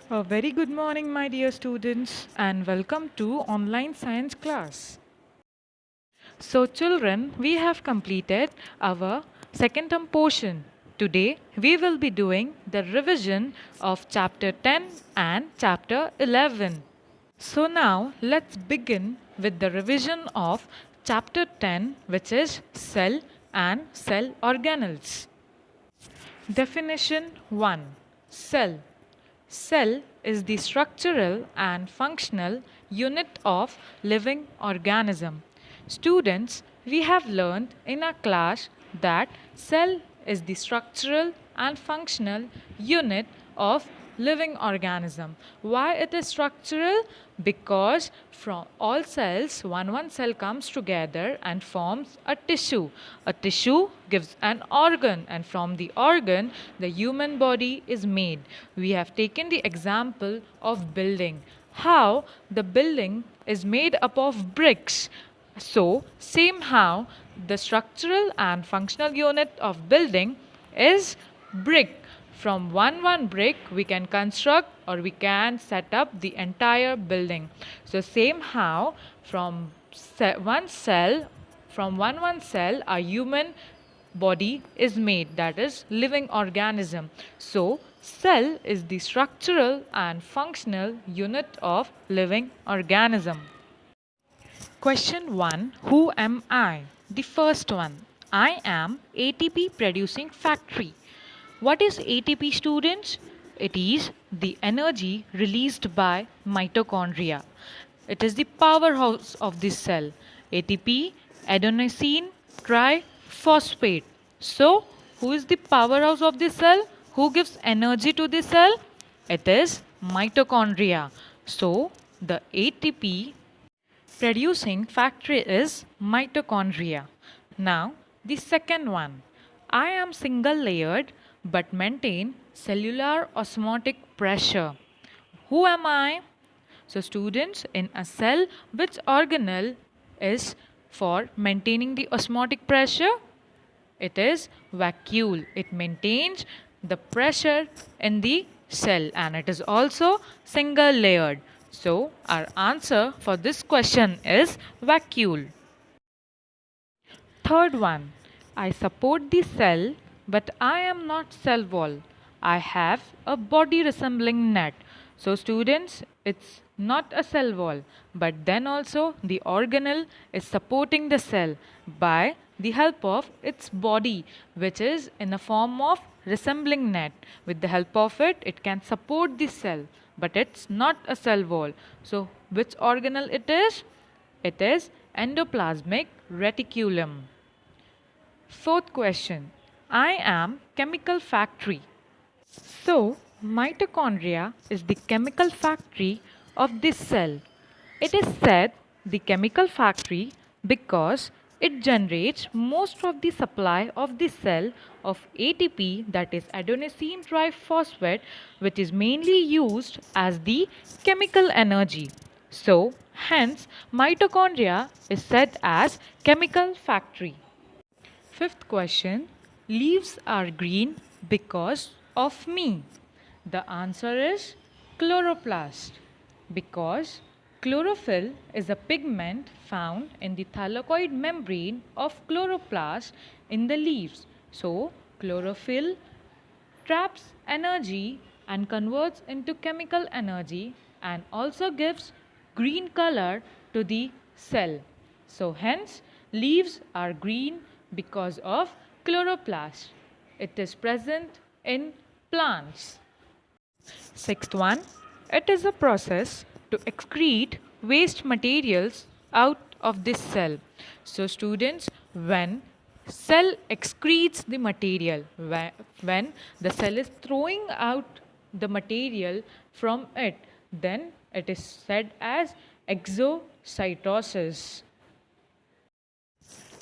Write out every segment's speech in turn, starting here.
A very good morning, my dear students, and welcome to online science class. So, children, we have completed our second term portion. Today, we will be doing the revision of chapter 10 and chapter 11. So, now let's begin with the revision of chapter 10, which is cell and cell organelles. Definition 1. Cell. Cell is the structural and functional unit of living organism. Students, we have learned in our class that cell is the structural and functional unit of living organism. Why it is structural? Because from all cells, one cell comes together and forms a tissue. A tissue gives an organ, and from the organ, the human body is made. We have taken the example of building. How the building is made up of bricks. So, same how the structural and functional unit of building is brick. From one brick we can construct or we can set up the entire building. So same how one cell from one cell a human body is made, that is living organism. So cell is the structural and functional unit of living organism. Question 1. Who am I? The first one. I am ATP producing factory. What is ATP, students? It is the energy released by mitochondria. It is the powerhouse of this cell. ATP, adenosine triphosphate. So, who is the powerhouse of this cell? Who gives energy to the cell? It is mitochondria. So, the ATP producing factory is mitochondria. Now, the second one. I am single layered but maintain cellular osmotic pressure. Who am I? So, students, in a cell, which organelle is for maintaining the osmotic pressure? It is vacuole. It maintains the pressure in the cell and it is also single layered. So, our answer for this question is vacuole. Third one, I support the cell, but I am not cell wall. I have a body resembling net. So, students, it's not a cell wall, but then also the organelle is supporting the cell by the help of its body, which is in a form of resembling net. With the help of it, it can support the cell, but it's not a cell wall. So, which organelle it is? It is endoplasmic reticulum. Fourth question. I am chemical factory. So, mitochondria is the chemical factory of this cell. It is said the chemical factory because it generates most of the supply of the cell of ATP, that is adenosine triphosphate, which is mainly used as the chemical energy. So, hence mitochondria is said as chemical factory. Fifth question. Leaves are green because of me. The answer is chloroplast. Because chlorophyll is a pigment found in the thylakoid membrane of chloroplast in the leaves. So, chlorophyll traps energy and converts into chemical energy and also gives green color to the cell. So, hence, leaves are green because of chloroplast. It is present in plants. Sixth one, it is a process to excrete waste materials out of this cell. So, students, when cell excretes the material, when the cell is throwing out the material from it, then it is said as exocytosis.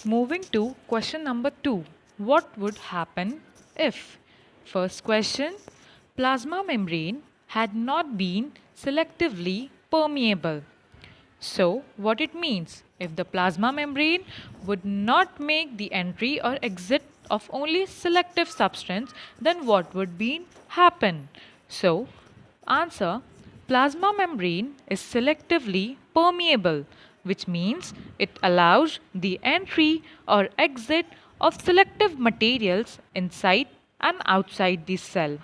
Moving to question number 2. What would happen if? First question, plasma membrane had not been selectively permeable. So, what it means? If the plasma membrane would not make the entry or exit of only selective substance, then what would be happen? So, Answer: plasma membrane is selectively permeable, which means it allows the entry or exit of selective materials inside and outside the cell.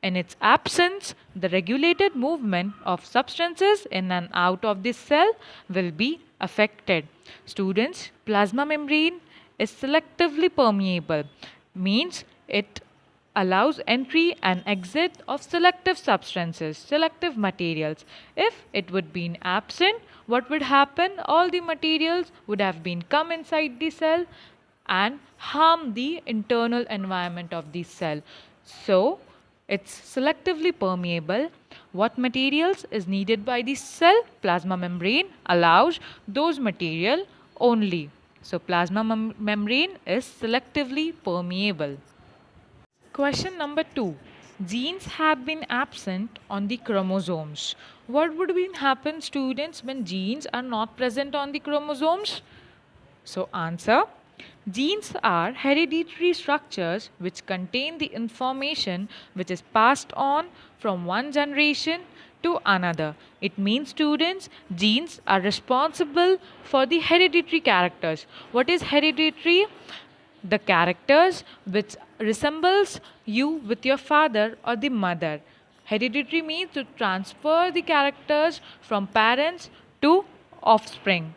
In its absence, the regulated movement of substances in and out of the cell will be affected. Students, plasma membrane is selectively permeable, means it allows entry and exit of selective substances, selective materials. If it would been absent, what would happen? All the materials would have been come inside the cell and harm the internal environment of the cell. So, it's selectively permeable. What materials is needed by the cell? Plasma membrane allows those material only. So, plasma membrane is selectively permeable. Question number 2. Genes have been absent on the chromosomes. What would happen, students, when genes are not present on the chromosomes? So, answer: genes are hereditary structures which contain the information which is passed on from one generation to another. It means, students, genes are responsible for the hereditary characters. What is hereditary? The characters which resembles you with your father or the mother. Hereditary means to transfer the characters from parents to offspring.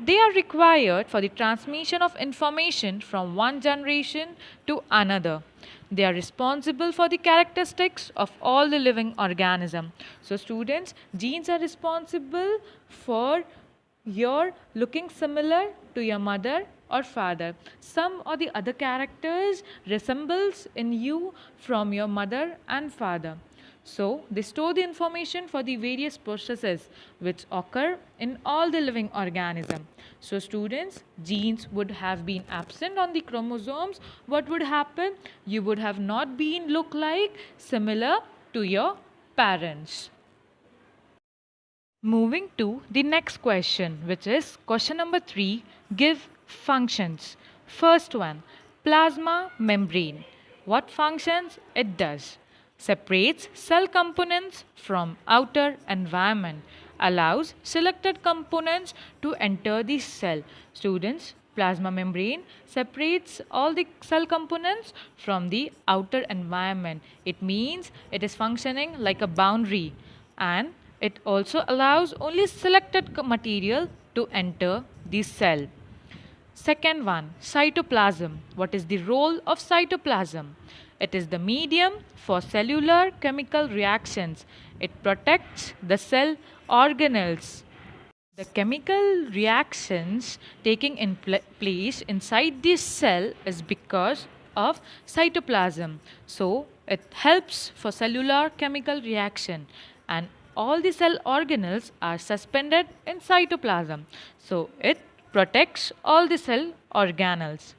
They are required for the transmission of information from one generation to another. They are responsible for the characteristics of all the living organism. So students, genes are responsible for your looking similar to your mother or father. Some or the other characters resembles in you from your mother and father. So, they store the information for the various processes which occur in all the living organism. So, students, genes would have been absent on the chromosomes. What would happen? You would have not been look like similar to your parents. Moving to the next question, which is question number 3. Give functions. First one, plasma membrane. What functions it does? Separates cell components from outer environment, allows selected components to enter the cell. Students, plasma membrane separates all the cell components from the outer environment. It means it is functioning like a boundary, and it also allows only selected material to enter the cell. Second one, cytoplasm. What is the role of cytoplasm? It is the medium for cellular chemical reactions. It protects the cell organelles. The chemical reactions taking in place inside this cell is because of cytoplasm. So, it helps for cellular chemical reaction, and all the cell organelles are suspended in cytoplasm. So, it protects all the cell organelles.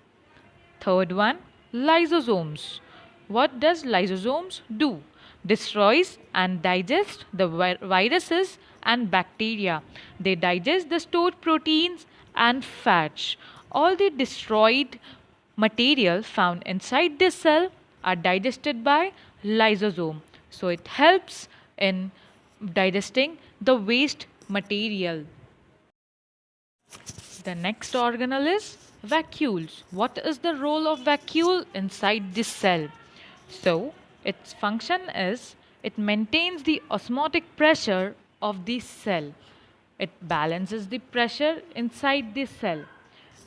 Third one, lysosomes. What does lysosomes do? Destroys and digest the viruses and bacteria. They digest the stored proteins and fats. All the destroyed material found inside this cell are digested by lysosome. So it helps in digesting the waste material. The next organelle is vacuoles. What is the role of vacuole inside this cell? So, its function is it maintains the osmotic pressure of the cell. It balances the pressure inside the cell,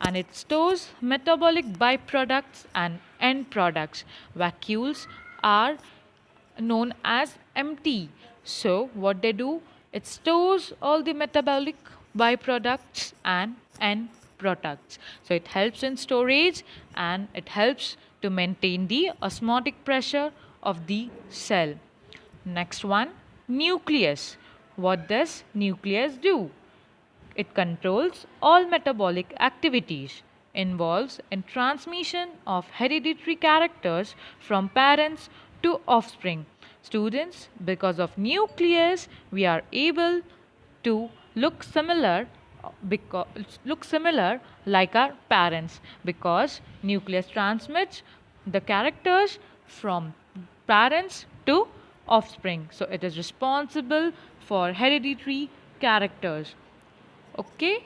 and it stores metabolic byproducts and end products. Vacuoles are known as MT. So, what they do? It stores all the metabolic byproducts and end products. So, it helps in storage, and it helps to maintain the osmotic pressure of the cell. Next one, nucleus. What does nucleus do? It controls all metabolic activities, involves in transmission of hereditary characters from parents to offspring. Students, because of nucleus, we are able to look similar like our parents, because nucleus transmits the characters from parents to offspring. So it is responsible for hereditary characters. Okay?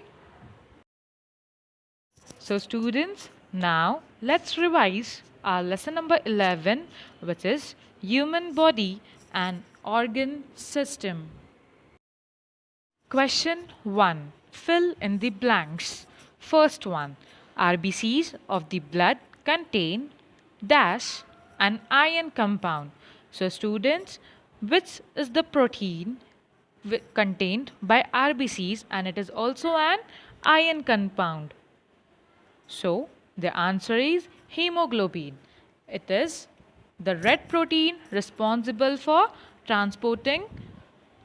So students, now let's revise our lesson number 11, which is human body and organ system. Question 1. Fill in the blanks. First one. RBCs of the blood contain dash an iron compound. So students, which is the protein contained by RBCs and it is also an iron compound? So the answer is hemoglobin. It is the red protein responsible for transporting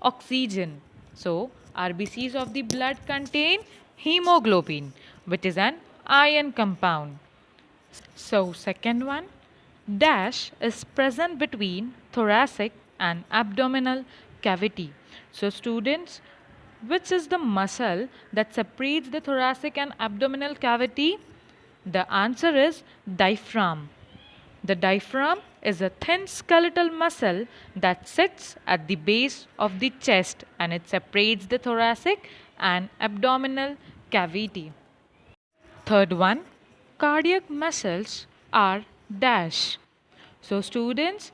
oxygen. So RBCs of the blood contain hemoglobin, which is an iron compound. So second one, dash is present between thoracic and abdominal cavity. So students, which is the muscle that separates the thoracic and abdominal cavity? The answer is diaphragm. The diaphragm is a thin skeletal muscle that sits at the base of the chest and it separates the thoracic and abdominal cavity. Third one, cardiac muscles are dash. So students,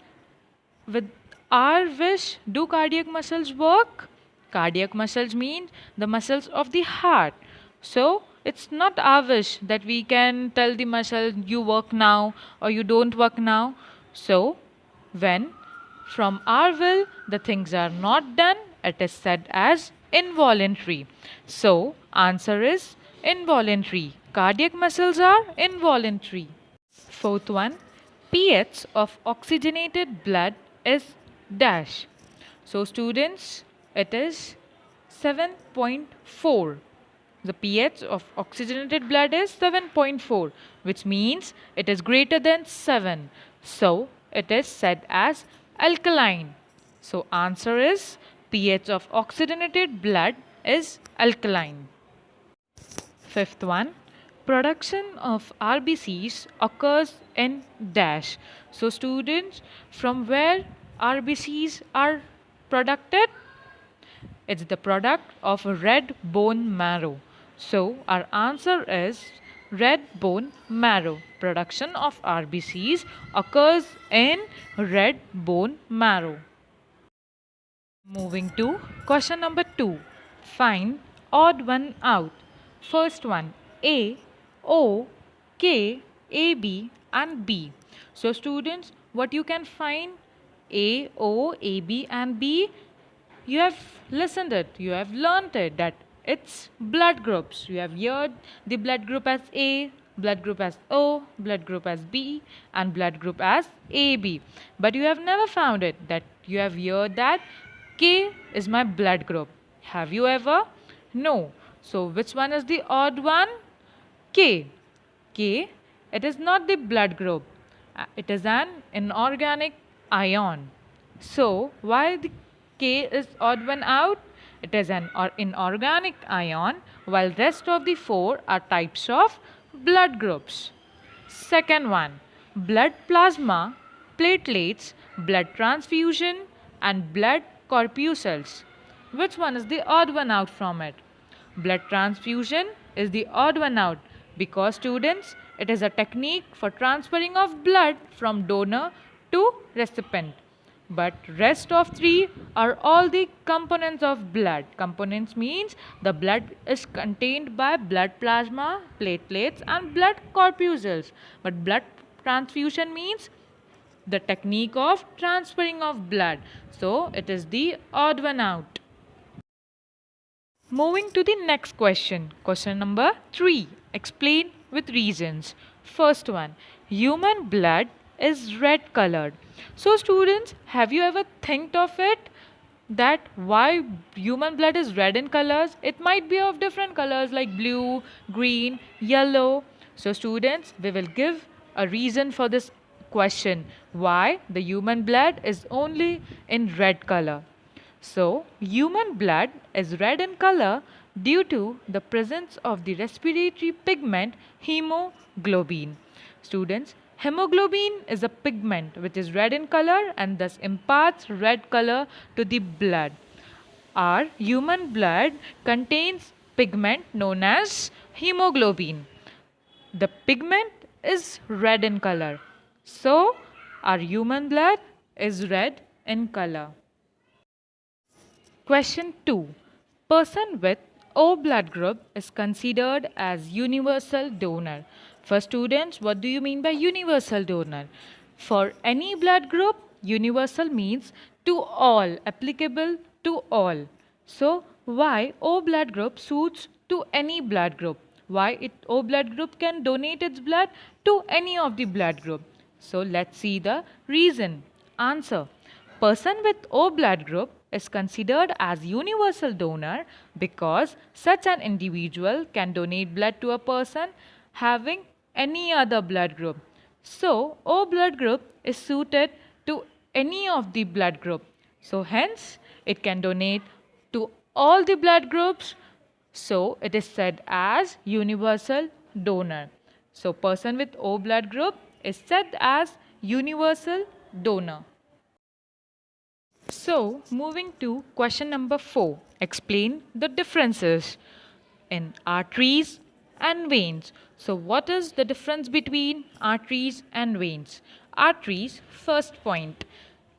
with our wish, do cardiac muscles work? Cardiac muscles mean the muscles of the heart. So it's not our wish that we can tell the muscle you work now or you don't work now. So when from our will the things are not done, it is said as involuntary. So answer is involuntary. Cardiac muscles are involuntary. Fourth one, pH of oxygenated blood is dash. So students, it is 7.4. The pH of oxygenated blood is 7.4, which means it is greater than 7. So it is said as alkaline. So answer is pH of oxygenated blood is alkaline. Fifth one, production of RBCs occurs in dash. So students, from where RBCs are produced? It's the product of red bone marrow. So our answer is red bone marrow. Production of RBCs occurs in red bone marrow. Moving to question number 2. Find odd one out. First one, A, O, K, A, B and B. So students, what you can find? A, O, A, B and B. You have listened it, you have learnt it that it's blood groups. You have heard the blood group as A, blood group as O, blood group as B and blood group as AB. But you have never found it that you have heard that K is my blood group. Have you ever? No. So which one is the odd one? K. K, it is not the blood group. It is an inorganic ion. So why the K is odd one out? It is an inorganic ion, while rest of the 4 are types of blood groups. Second one, blood plasma, platelets, blood transfusion and blood corpuscles. Which one is the odd one out from it? Blood transfusion is the odd one out because students, it is a technique for transferring of blood from donor to recipient. But rest of 3 are all the components of blood. Components means the blood is contained by blood plasma, platelets and blood corpuscles. But blood transfusion means the technique of transferring of blood. So it is the odd one out. Moving to the next question. Question number 3. Explain with reasons. First one, human blood is red colored. So students, have you ever think of it that why human blood is red in colors? It might be of different colors like blue, green, yellow. So students, we will give a reason for this question. Why the human blood is only in red color? So human blood is red in color due to the presence of the respiratory pigment hemoglobin. Students, Hemoglobin is a pigment which is red in color and thus imparts red color to the blood. Our human blood contains pigment known as hemoglobin. The pigment is red in color. So, our human blood is red in color. Question 2. Person with O blood group is considered as universal donor. For students, what do you mean by universal donor? For any blood group, universal means to all, applicable to all. So, why O blood group suits to any blood group? Why O blood group can donate its blood to any of the blood group? So, let's see the reason. Answer. Person with O blood group is considered as universal donor because such an individual can donate blood to a person having any other blood group. So, O blood group is suited to any of the blood group. So, hence, it can donate to all the blood groups. So, it is said as universal donor. So, person with O blood group is said as universal donor. So, moving to question number 4. Explain the differences in arteries and veins. So, what is the difference between arteries and veins? Arteries, first point,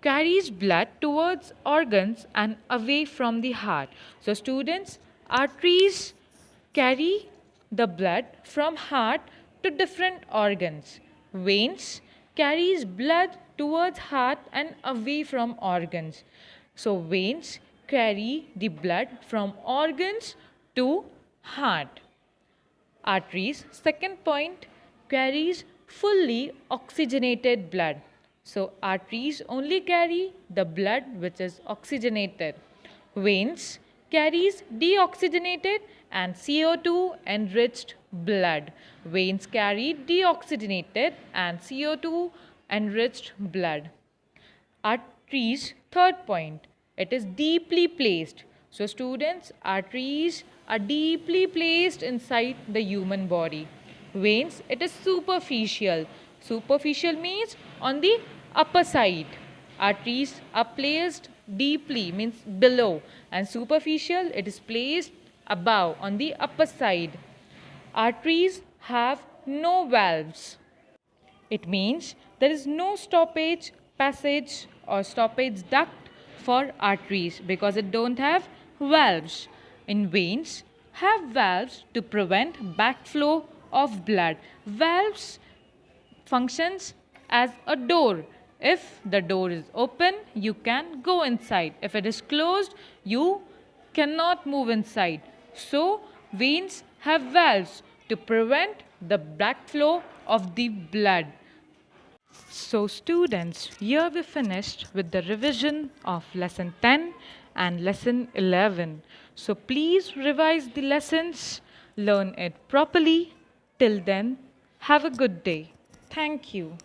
carries blood towards organs and away from the heart. So, students, arteries carry the blood from heart to different organs. Veins carries blood towards heart and away from organs. So, veins carry the blood from organs to heart. Arteries, second point, carries fully oxygenated blood. So, arteries only carry the blood which is oxygenated. Veins carries deoxygenated and CO2 enriched blood. Veins carry deoxygenated and CO2 enriched blood. Arteries, third point, it is deeply placed. So, students, arteries are deeply placed inside the human body. Veins, it is superficial. Superficial means on the upper side. Arteries are placed deeply, means below, and superficial, it is placed above, on the upper side. Arteries have no valves. It means there is no stoppage passage or stoppage duct for arteries because it don't have valves. In veins, have valves to prevent backflow of blood. Valves functions as a door. If the door is open, you can go inside. If it is closed, you cannot move inside. So, veins have valves to prevent the backflow of the blood. So, students, here we finished with the revision of lesson 10 and lesson 11. So, please revise the lessons, learn it properly. Till then, have a good day. Thank you.